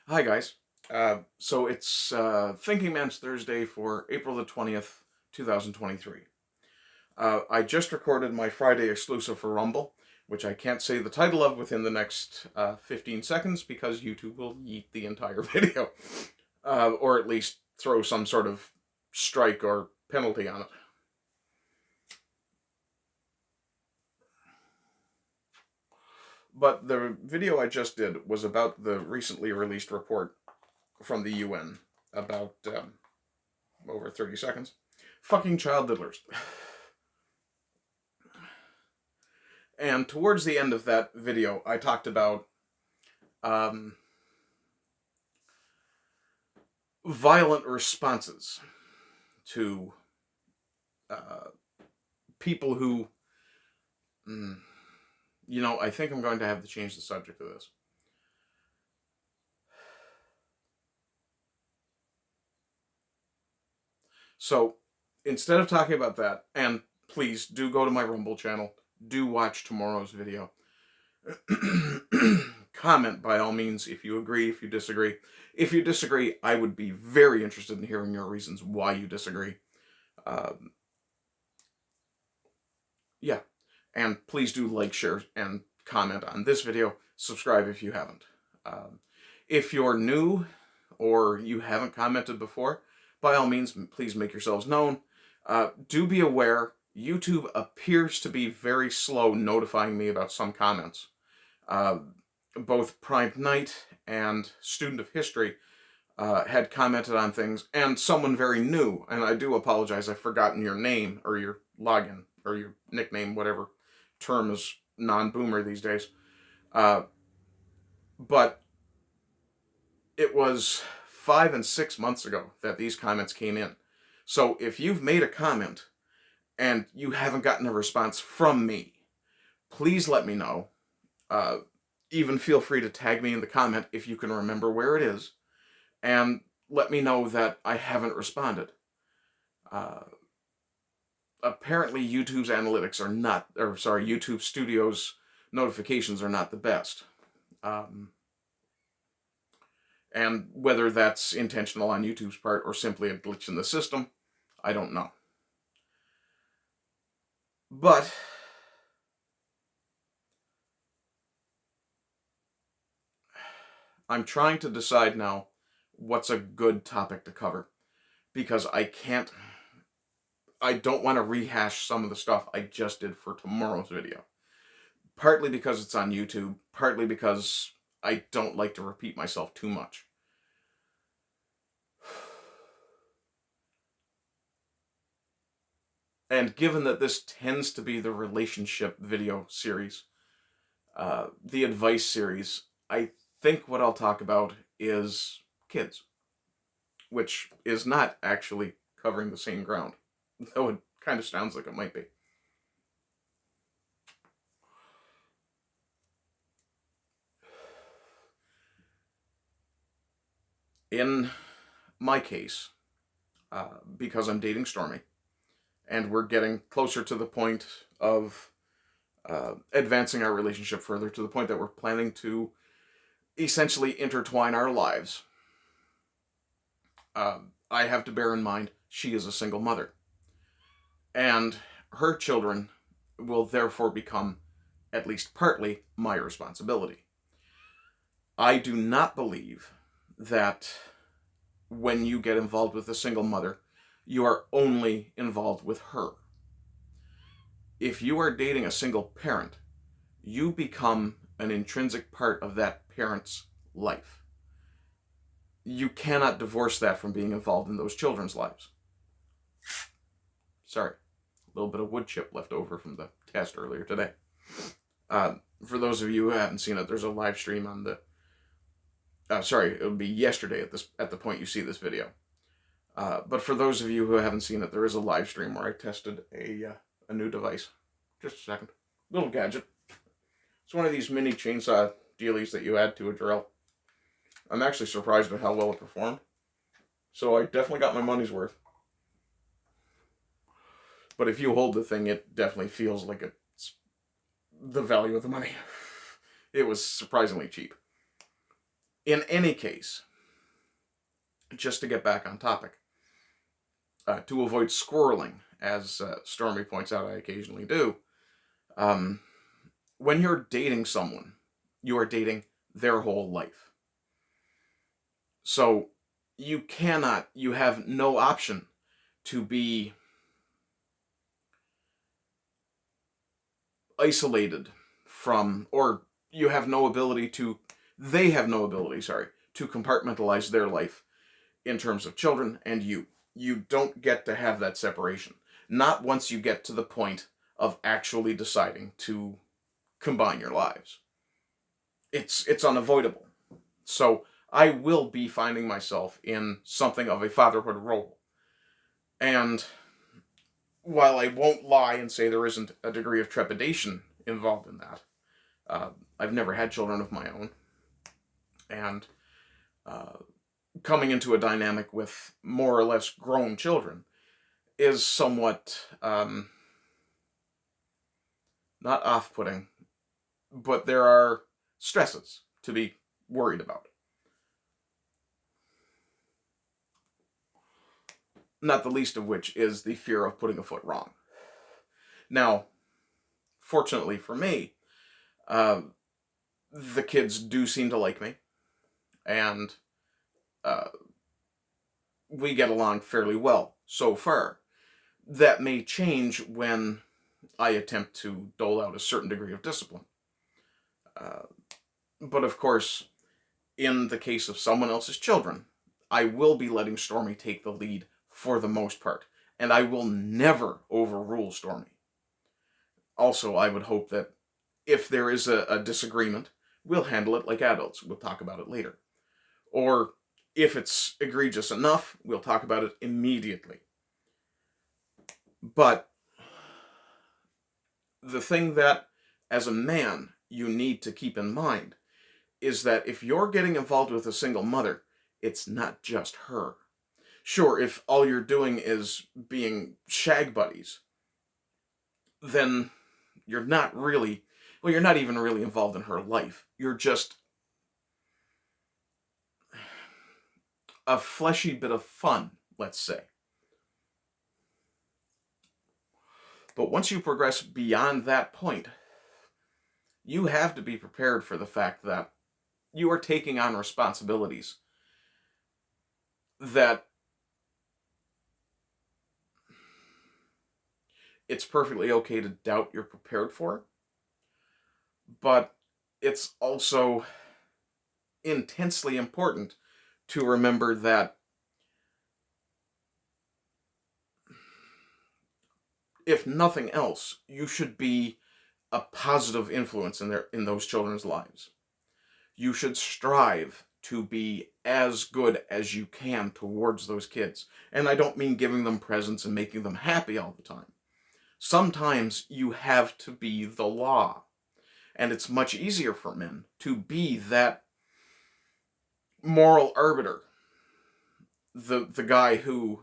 Hi guys. So it's Thinking Man's Thursday for April the 20th, 2023. I just recorded my Friday exclusive for Rumble, which I can't say the title of within the next 15 seconds because YouTube will yeet the entire video. Or at least throw some sort of strike or penalty on it. But the video I just did was about the recently released report from the UN about over 30 seconds. Fucking child diddlers. And towards the end of that video, I talked about violent responses to people who, I think I'm going to have to change the subject of this. So instead of talking about that, and please do go to my Rumble channel, do watch tomorrow's video. Comment by all means if you agree, if you disagree. If you disagree, I would be very interested in hearing your reasons why you disagree. Yeah, and please do like, share, and comment on this video. Subscribe if you haven't. If you're new or you haven't commented before, by all means, please make yourselves known. Do be aware, YouTube appears to be very slow notifying me about some comments. Both Prime Knight and Student of History had commented on things, and someone very new, and I do apologize, I've forgotten your name, or your login, or your nickname, whatever term is non-boomer these days. But it was 5 and 6 months ago that these comments came in. So if you've made a comment and you haven't gotten a response from me, please let me know. Even feel free to tag me in the comment if you can remember where it is, and let me know that I haven't responded. Apparently YouTube's analytics are not, YouTube Studio's notifications are not the best. And whether that's intentional on YouTube's part or simply a glitch in the system, I don't know. But I'm trying to decide now what's a good topic to cover, because I don't want to rehash some of the stuff I just did for tomorrow's video. Partly because it's on YouTube, partly because I don't like to repeat myself too much. And given that this tends to be the relationship video series, the advice series, I think what I'll talk about is kids, which is not actually covering the same ground, though it kind of sounds like it might be. In my case, because I'm dating Stormy, and we're getting closer to the point of advancing our relationship further, to the point that we're planning to essentially intertwine our lives, I have to bear in mind she is a single mother. And her children will therefore become, at least partly, my responsibility. I do not believe that when you get involved with a single mother, you are only involved with her. If you are dating a single parent, you become an intrinsic part of that parent's life. You cannot divorce that from being involved in those children's lives. Sorry, a little bit of wood chip left over from the test earlier today. For those of you who haven't seen it, there's a live stream on the... it would be yesterday at the point you see this video. But for those of you who haven't seen it, there is a live stream where I tested a new device. Just a second. Little gadget. It's one of these mini chainsaw dealies that you add to a drill. I'm actually surprised at how well it performed. So I definitely got my money's worth. But if you hold the thing, it definitely feels like it's the value of the money. It was surprisingly cheap. In any case, just to get back on topic, to avoid squirreling, as Stormy points out I occasionally do, when you're dating someone, you are dating their whole life. So you have no option to be isolated from, or you have no ability to, they have no ability, sorry, to compartmentalize their life in terms of children and you. You don't get to have that separation. Not once you get to the point of actually deciding to combine your lives. It's unavoidable. So I will be finding myself in something of a fatherhood role. And while I won't lie and say there isn't a degree of trepidation involved in that, I've never had children of my own. And coming into a dynamic with more or less grown children is somewhat, not off-putting, but there are stresses to be worried about. Not the least of which is the fear of putting a foot wrong. Now, fortunately for me, the kids do seem to like me, and we get along fairly well so far. That may change when I attempt to dole out a certain degree of discipline. But of course, in the case of someone else's children, I will be letting Stormy take the lead for the most part, and I will never overrule Stormy. Also, I would hope that if there is a disagreement, we'll handle it like adults. We'll talk about it later. Or if it's egregious enough, we'll talk about it immediately. But the thing that, as a man, you need to keep in mind is that if you're getting involved with a single mother, it's not just her. Sure, if all you're doing is being shag buddies, then you're not really, well, you're not even really involved in her life. You're just a fleshy bit of fun, let's say. But once you progress beyond that point, you have to be prepared for the fact that you are taking on responsibilities that it's perfectly okay to doubt you're prepared for, but it's also intensely important to remember that if nothing else, you should be a positive influence in those children's lives. You should strive to be as good as you can towards those kids. And I don't mean giving them presents and making them happy all the time. Sometimes you have to be the law. And it's much easier for men to be that moral arbiter. The guy who,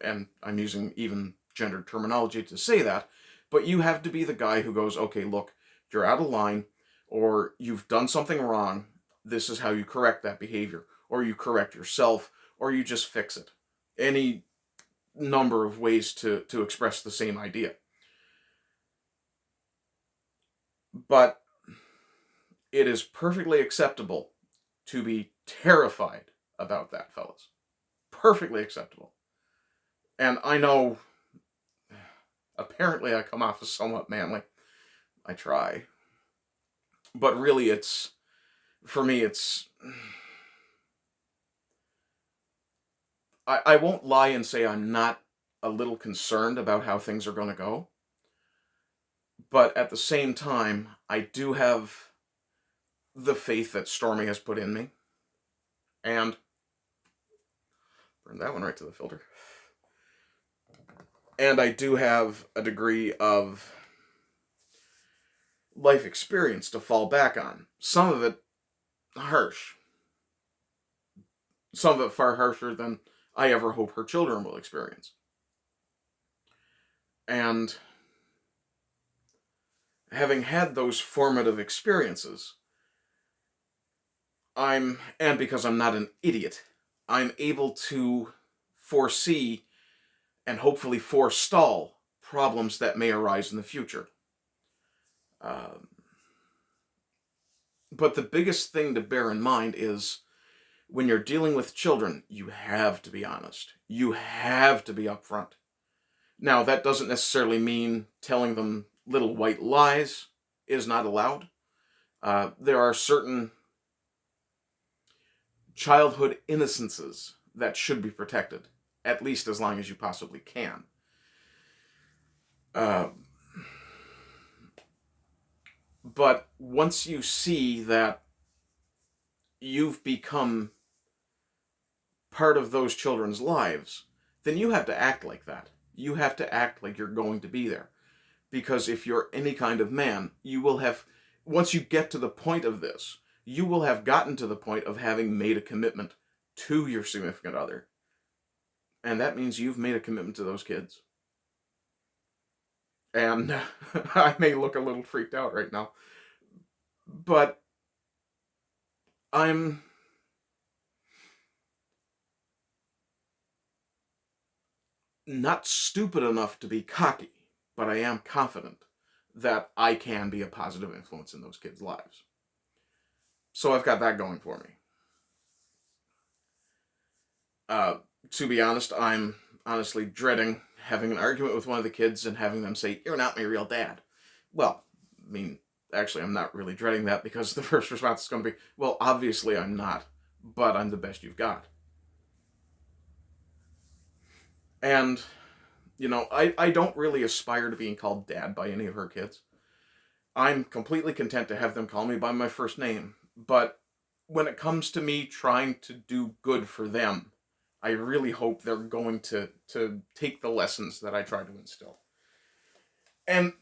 and I'm using even gendered terminology to say that, but you have to be the guy who goes, okay, look, you're out of line, or you've done something wrong, this is how you correct that behavior, or you correct yourself, or you just fix it. Any number of ways to express the same idea. But it is perfectly acceptable to be terrified about that, fellas. Perfectly acceptable. And I know, apparently I come off as somewhat manly. I try. But really for me, I won't lie and say I'm not a little concerned about how things are going to go. But at the same time, I do have the faith that Stormy has put in me. And burn that one right to the filter. And I do have a degree of life experience to fall back on. Some of it harsh. Some of it far harsher than I ever hope her children will experience. And having had those formative experiences, and because I'm not an idiot, I'm able to foresee and hopefully forestall problems that may arise in the future. But the biggest thing to bear in mind is when you're dealing with children, you have to be honest. You have to be upfront. Now, that doesn't necessarily mean telling them little white lies is not allowed. There are certain childhood innocences that should be protected, at least as long as you possibly can. But once you see that you've become part of those children's lives, then you have to act like that. You have to act like you're going to be there. Because if you're any kind of man, you will have, once you get to the point of this, you will have gotten to the point of having made a commitment to your significant other. And that means you've made a commitment to those kids. And I may look a little freaked out right now, but I'm not stupid enough to be cocky, but I am confident that I can be a positive influence in those kids' lives. So I've got that going for me. To be honest, I'm honestly dreading having an argument with one of the kids and having them say, "You're not my real dad." Well, I mean, actually, I'm not really dreading that, because the first response is going to be, well, obviously I'm not, but I'm the best you've got. And, you know, I don't really aspire to being called dad by any of her kids. I'm completely content to have them call me by my first name. But when it comes to me trying to do good for them, I really hope they're going to take the lessons that I try to instill. And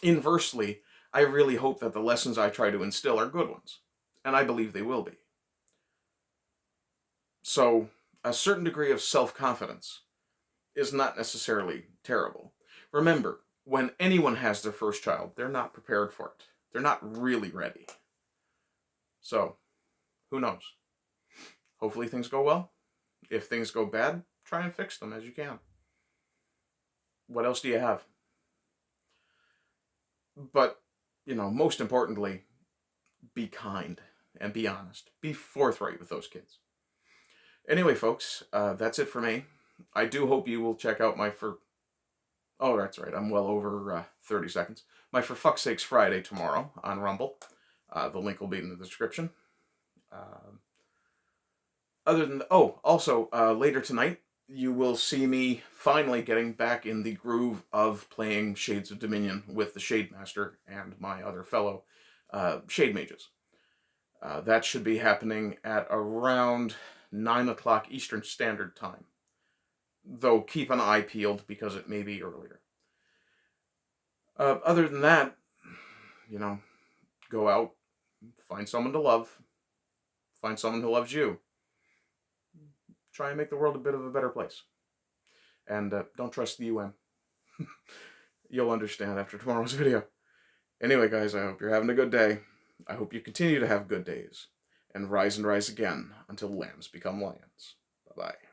inversely, I really hope that the lessons I try to instill are good ones. And I believe they will be. So, a certain degree of self-confidence is not necessarily terrible. Remember, when anyone has their first child, they're not prepared for it. They're not really ready. So, who knows? Hopefully things go well. If things go bad, try and fix them as you can. What else do you have? But, you know, most importantly, be kind and be honest. Be forthright with those kids. Anyway, folks, that's it for me. I do hope you will check out my Oh, that's right. I'm well over 30 seconds. My For Fuck's Sakes Friday tomorrow on Rumble. The link will be in the description. Also, later tonight, you will see me finally getting back in the groove of playing Shades of Dominion with the Shade Master and my other fellow Shade Mages. That should be happening at around 9 o'clock Eastern Standard Time. Though keep an eye peeled, because it may be earlier. Other than that, you know, go out, find someone to love, find someone who loves you. Try and make the world a bit of a better place. And don't trust the UN. You'll understand after tomorrow's video. Anyway, guys, I hope you're having a good day. I hope you continue to have good days. And rise again until lambs become lions. Bye-bye.